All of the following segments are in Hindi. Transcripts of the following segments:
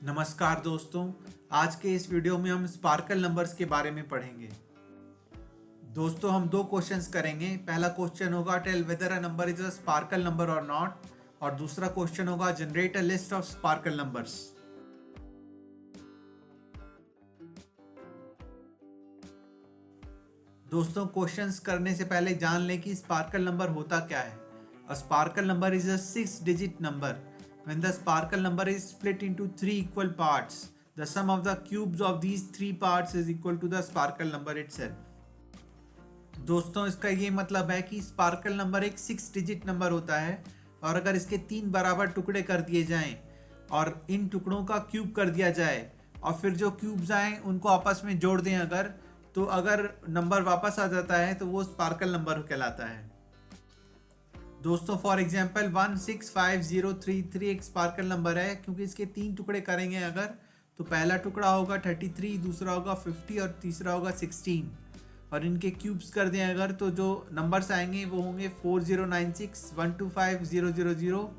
नमस्कार दोस्तों। आज के इस वीडियो में हम स्पार्कल नंबर्स के बारे में पढ़ेंगे। दोस्तों हम दो क्वेश्चंस करेंगे। पहला क्वेश्चन होगा tell whether a number is a sparkle number और नॉट, और दूसरा क्वेश्चन होगा generate a list of sparkle numbers. दोस्तों क्वेश्चंस करने से पहले जान लें कि स्पार्कल नंबर होता क्या है। A sparkle number is a 6 digit number. When the sparkle number is split into three equal parts, the sum of the cubes of these three parts is equal to the sparkle number itself. दोस्तों इसका ये मतलब है कि स्पार्कल नंबर एक 6 digit नंबर होता है, और अगर इसके तीन बराबर टुकड़े कर दिए जाएं और इन टुकड़ों का क्यूब कर दिया जाए और फिर जो क्यूब्स आए उनको आपस में जोड़ दें अगर नंबर वापस आ जाता है तो वो स्पार्कल नंबर कहलाता है। दोस्तों फॉर एग्जांपल 165033 एक स्पार्कल नंबर है, क्योंकि इसके तीन टुकड़े करेंगे अगर, तो पहला टुकड़ा होगा 33, दूसरा होगा 50 और तीसरा होगा 16। और इनके क्यूब्स कर दें अगर, तो जो नंबर्स आएंगे वो होंगे 4096, 125000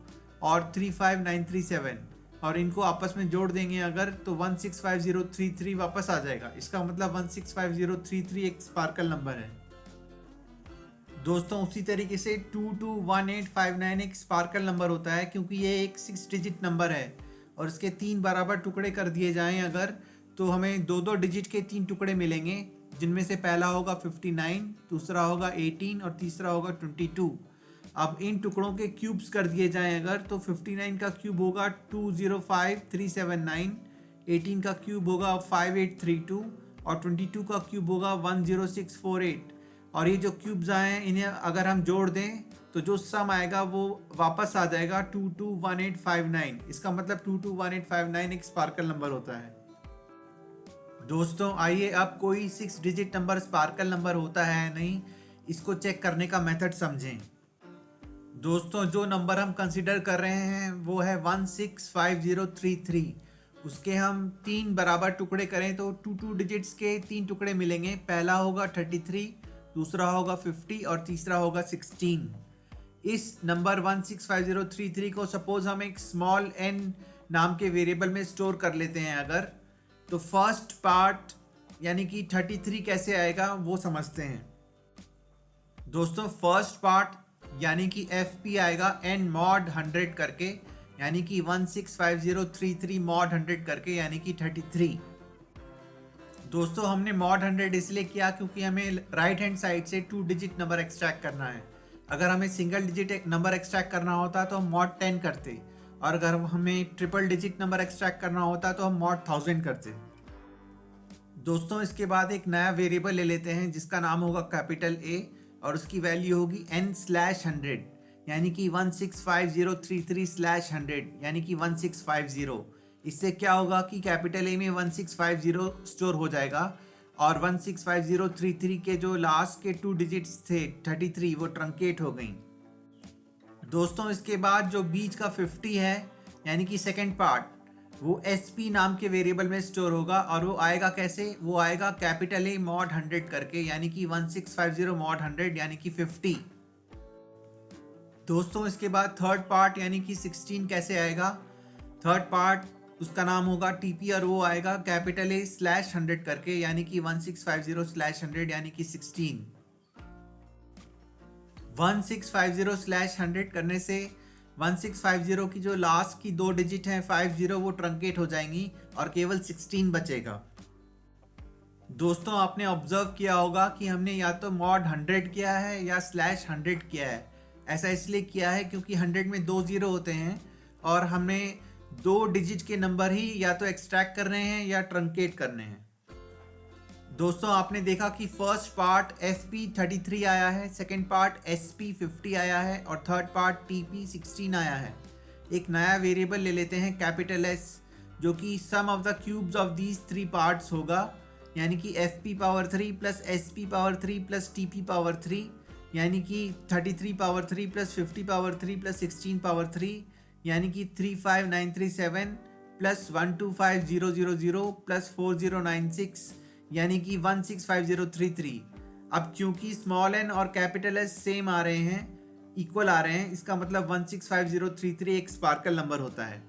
और 35937। और इनको आपस में जोड़ देंगे अगर, तो 165033 वापस आ जाएगा। इसका मतलब 165033 एक स्पार्कल नंबर है। दोस्तों उसी तरीके से 221859 एक स्पार्कल नंबर होता है, क्योंकि ये एक 6 digit नंबर है और इसके तीन बराबर टुकड़े कर दिए जाएं अगर, तो हमें दो दो डिजिट के तीन टुकड़े मिलेंगे, जिनमें से पहला होगा 59, दूसरा होगा 18 और तीसरा होगा 22। अब इन टुकड़ों के क्यूब्स कर दिए जाएं अगर, तो 59 का क्यूब होगा 205379, 18 का क्यूब होगा 5832 और 22 का क्यूब होगा 10648। और ये जो क्यूब्स आए हैं इन्हें अगर हम जोड़ दें तो जो सम आएगा वो वापस आ जाएगा 221859। इसका मतलब 221859 एक स्पार्कल नंबर होता है। दोस्तों आइए अब कोई 6 digit नंबर स्पार्कल नंबर होता है नहीं, इसको चेक करने का मेथड समझें। दोस्तों जो नंबर हम कंसिडर कर रहे हैं वो है 165033। उसके हम तीन बराबर टुकड़े करें तो टू डिजिट्स के तीन टुकड़े मिलेंगे। पहला होगा 33, दूसरा होगा 50 और तीसरा होगा 16। इस नंबर 165033 को सपोज हम एक स्मॉल n नाम के वेरिएबल में स्टोर कर लेते हैं अगर, तो फर्स्ट पार्ट यानी कि 33 कैसे आएगा वो समझते हैं। दोस्तों फर्स्ट पार्ट यानी कि FP आएगा n mod 100 करके, यानी कि 165033 mod 100 करके, यानी कि 33। दोस्तों हमने mod 100 इसलिए किया क्योंकि हमें राइट हैंड साइड से 2 digit नंबर एक्सट्रैक्ट करना है। अगर हमें सिंगल डिजिट नंबर एक्सट्रैक्ट करना होता तो हम mod 10 करते, और अगर हमें ट्रिपल डिजिट नंबर एक्सट्रैक्ट करना होता तो हम mod 1000 करते। दोस्तों इसके बाद एक नया वेरिएबल ले लेते हैं जिसका नाम होगा कैपिटल A, और उसकी वैल्यू होगी n/100, यानी कि 165033/100, यानी कि 1650। इससे क्या होगा कि कैपिटल A में 1650 स्टोर हो जाएगा, और 165033 के जो लास्ट के टू डिजिट्स थे 33 वो ट्रंकेट हो गई। दोस्तों इसके बाद जो बीच का 50 है यानी कि सेकेंड पार्ट, वो SP नाम के वेरिएबल में स्टोर होगा, और वो आएगा कैसे, वो आएगा कैपिटल A mod 100 करके, यानी कि 1650 mod 100 यानी कि 50। दोस्तों इसके बाद थर्ड पार्ट यानी कि 16 कैसे आएगा। थर्ड पार्ट उसका नाम होगा TP, और वो आएगा कैपिटल A/100 करके, यानी कि 1650/100 यानी कि 16। 1650/100 करने से 1650 की जो लास्ट की दो डिजिट हैं 50 वो ट्रंकेट हो जाएंगी और केवल 16 बचेगा। दोस्तों आपने ऑब्जर्व किया होगा कि हमने या तो mod 100 किया है या /100 किया है। ऐसा इसलिए किया है क्योंकि 100 में दो जीरो होते हैं, और हमें दो डिजिट के नंबर ही या तो एक्सट्रैक्ट करने हैं या ट्रंकेट करने हैं। दोस्तों आपने देखा कि फर्स्ट पार्ट FP33 आया है, सेकेंड पार्ट SP50 आया है, और थर्ड पार्ट TP16 आया है। एक नया वेरिएबल ले लेते हैं कैपिटल S, जो कि sum of the cubes of these three parts होगा, यानी कि FP3 plus SP3 plus TP3, यानी कि 33 प्लस 50 प्लस 16 यानी कि 35937 प्लस 125000 प्लस 4096, यानी कि 165033। अब क्योंकि स्मॉल n और कैपिटल S सेम आ रहे हैं, इक्वल आ रहे हैं, इसका मतलब 165033 एक स्पार्कल नंबर होता है।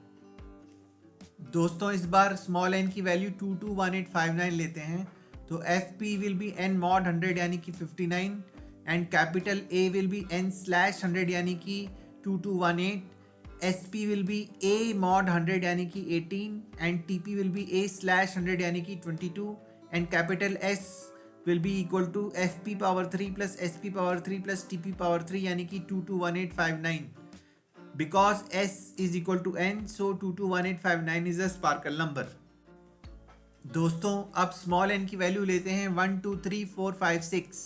दोस्तों इस बार स्मॉल n की वैल्यू 221859 लेते हैं, तो F P will be n mod 100 यानी कि 59 and capital A will be n slash 100 यानी कि 2218, S P will be a mod 100 यानी कि 18 and T P will be a slash 100 यानी कि 22 and capital S will be equal to F P power 3 plus S P power 3 plus T P power 3 यानी कि 221859. Because S is equal to N, so 221859 is a sparkle number. दोस्तों अब स्मॉल n की वैल्यू लेते हैं 1 2 3 4 5 6.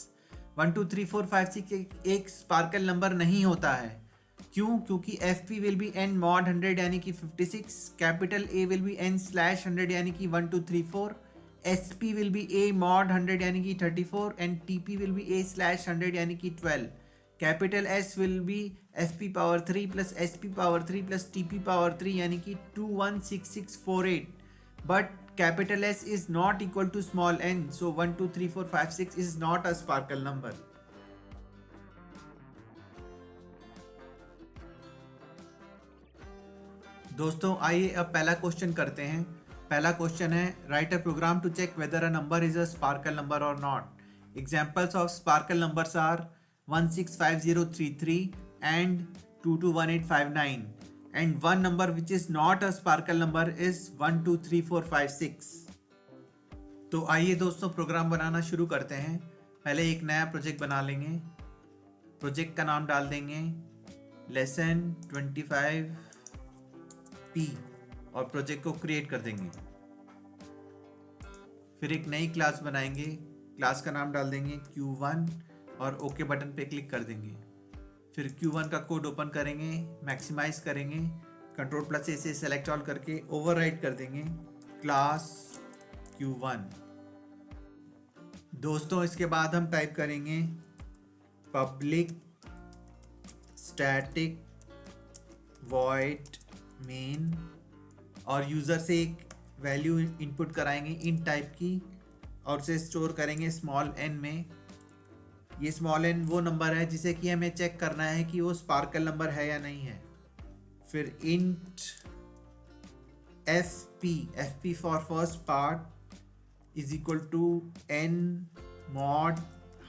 1 2 3 4 5 6 एक स्पार्कल नंबर नहीं होता है. क्यों? क्योंकि F P will be n mod 100 यानी कि 56, capital A will be n slash 100 यानी कि 1 2 3 4, S P will be a mod 100 यानी कि 34 and T P will be a slash 100 यानी कि 12. Capital S will B S P power 3 plus S P power 3 plus T P power 3 यानी कि 216648. But capital S is not equal to small N, so 1 2 3 4 5 6 is not a sparkle number. दोस्तों आइए अब पहला क्वेश्चन करते हैं. पहला क्वेश्चन है write a program to check whether a number is a sparkle number और not. Examples of sparkle numbers are 165033 and 221859, and one number which is not a sparkle number is 123456. तो आइए दोस्तों प्रोग्राम बनाना शुरू करते हैं. पहले एक नया प्रोजेक्ट बना लेंगे. प्रोजेक्ट का नाम डाल देंगे लेसन 25P और प्रोजेक्ट को क्रिएट कर देंगे. फिर एक नई क्लास बनाएंगे. क्लास का नाम डाल देंगे Q1 और ओके बटन पे क्लिक कर देंगे. फिर Q1 का कोड ओपन करेंगे, मैक्सिमाइज करेंगे, कंट्रोल प्लस ए से सेलेक्ट ऑल करके ओवरराइट कर देंगे क्लास Q1. दोस्तों इसके बाद हम टाइप करेंगे पब्लिक स्टैटिक वॉइड मेन और यूज़र से एक वैल्यू इनपुट कराएंगे इन टाइप की और उसे स्टोर करेंगे स्मॉल n में. ये स्मॉल n वो नंबर है जिसे कि हमें चेक करना है कि वो स्पार्कल नंबर है या नहीं है. फिर int F P for first part is equal to n mod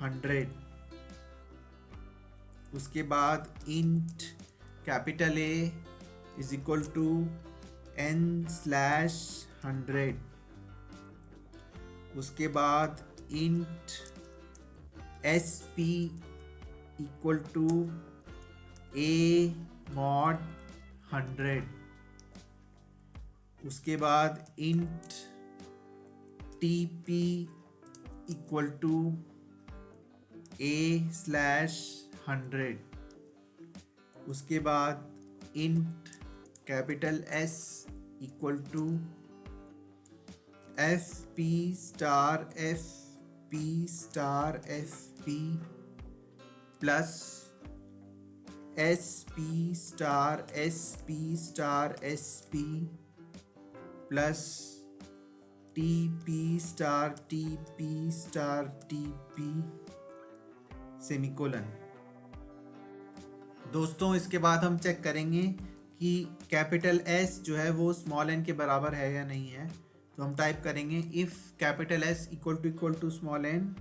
100. उसके बाद int capital A is equal to n slash 100. उसके बाद int S P equal to A mod 100. उसके बाद int T P equal to A slash 100. उसके बाद int capital S equal to F P star F P star F P plus S P star S P star S P plus T P star T P star T P semicolon. दोस्तों इसके बाद हम चेक करेंगे कि कैपिटल एस जो है वो स्मॉल एन के बराबर है या नहीं है. तो हम टाइप करेंगे if capital S equal to small N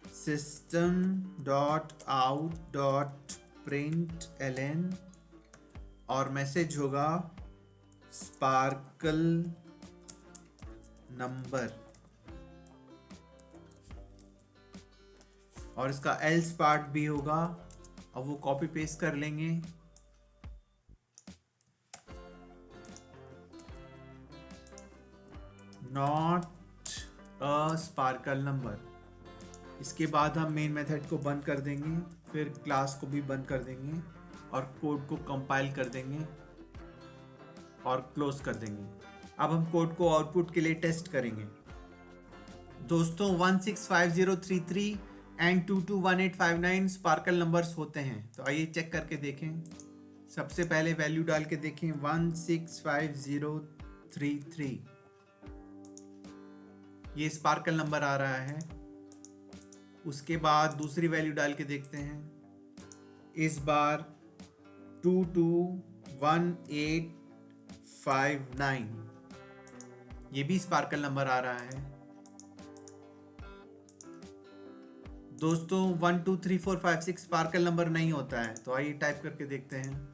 system dot out dot print L और मैसेज होगा स्पार्कल नंबर और इसका एल्स पार्ट भी होगा. अब वो कॉपी पेस्ट कर लेंगे. Not a sparkle number. इसके बाद हम मेन मेथड को बंद कर देंगे, फिर क्लास को भी बंद कर देंगे और कोड को कंपाइल कर देंगे और क्लोज कर देंगे. अब हम कोड को आउटपुट के लिए टेस्ट करेंगे. दोस्तों 165033 एंड 221859 स्पार्कल नंबर्स होते हैं. तो आइए चेक करके देखें. सबसे पहले वैल्यू डाल के देखें 165033 ये स्पार्कल नंबर आ रहा है. उसके बाद दूसरी वैल्यू डाल के देखते हैं. इस बार 221859 ये भी स्पार्कल नंबर आ रहा है। दोस्तों 1 2 3 4 5 6 स्पार्कल नंबर नहीं होता है, तो आइए टाइप करके देखते हैं।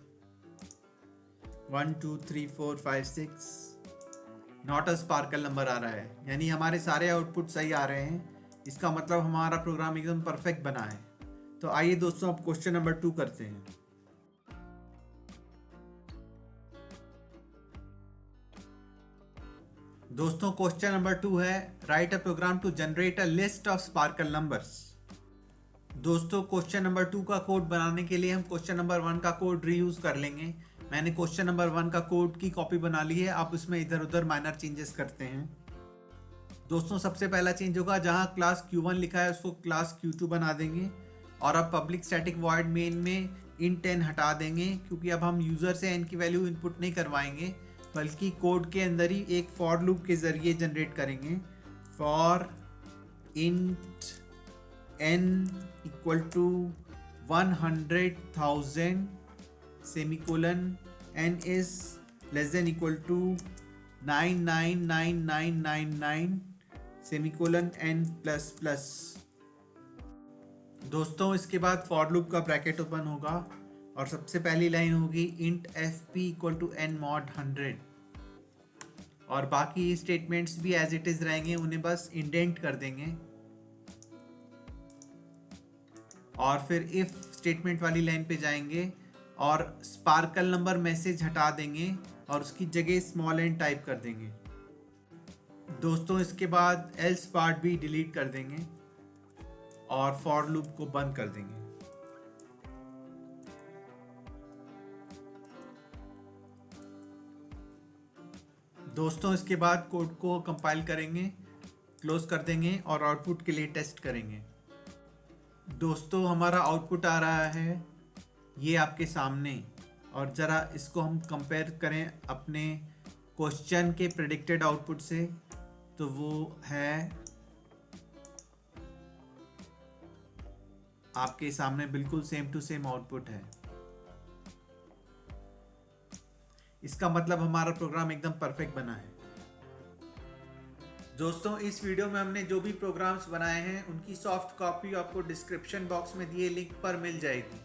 1 2 3 4 5 6 नॉट अ स्पार्कल नंबर आ रहा है, यानी हमारे सारे आउटपुट सही आ रहे हैं। इसका मतलब हमारा प्रोग्राम एकदम परफेक्ट बना है। तो आइए दोस्तों अब क्वेश्चन नंबर 2 करते हैं। दोस्तों क्वेश्चन नंबर 2 है, write a program to generate a list of sparkle numbers. दोस्तों क्वेश्चन नंबर 2 का कोड बनाने के लिए हम क्वेश्चन नंबर 1 का कोड रीयूज कर लेंगे। मैंने क्वेश्चन नंबर 1 का कोड की कॉपी बना ली है, आप उसमें इधर उधर माइनर चेंजेस करते हैं। दोस्तों सबसे पहला चेंज होगा, जहां क्लास Q1 लिखा है उसको क्लास Q2 बना देंगे। और अब पब्लिक स्टैटिक वॉइड मेन में int n हटा देंगे, क्योंकि अब हम यूज़र से n की वैल्यू इनपुट नहीं करवाएंगे, बल्कि कोड के अंदर ही एक फॉर लूप के ज़रिए जनरेट करेंगे। For int n equal to 100,000 semicolon n is less than equal to 999999 semicolon n plus plus. दोस्तों इसके बाद फॉर लूप का ब्रैकेट ओपन होगा और सबसे पहली लाइन होगी int fp equal to n mod 100, और बाकी स्टेटमेंट्स भी एज इट इज रहेंगे, उन्हें बस इंडेंट कर देंगे। और फिर इफ स्टेटमेंट वाली लाइन पे जाएंगे और स्पार्कल नंबर मैसेज हटा देंगे और उसकी जगह स्मॉल n टाइप कर देंगे। दोस्तों इसके बाद एल्स पार्ट भी डिलीट कर देंगे और फॉर लूप को बंद कर देंगे। दोस्तों इसके बाद कोड को कंपाइल करेंगे, क्लोज कर देंगे और आउटपुट के लिए टेस्ट करेंगे। दोस्तों हमारा आउटपुट आ रहा है ये आपके सामने, और ज़रा इसको हम कंपेयर करें अपने क्वेश्चन के प्रेडिक्टेड आउटपुट से, तो वो है आपके सामने बिल्कुल सेम टू सेम आउटपुट है। इसका मतलब हमारा प्रोग्राम एकदम परफेक्ट बना है। दोस्तों इस वीडियो में हमने जो भी प्रोग्राम्स बनाए हैं उनकी सॉफ्ट कॉपी आपको डिस्क्रिप्शन बॉक्स में दिए लिंक पर मिल जाएगी।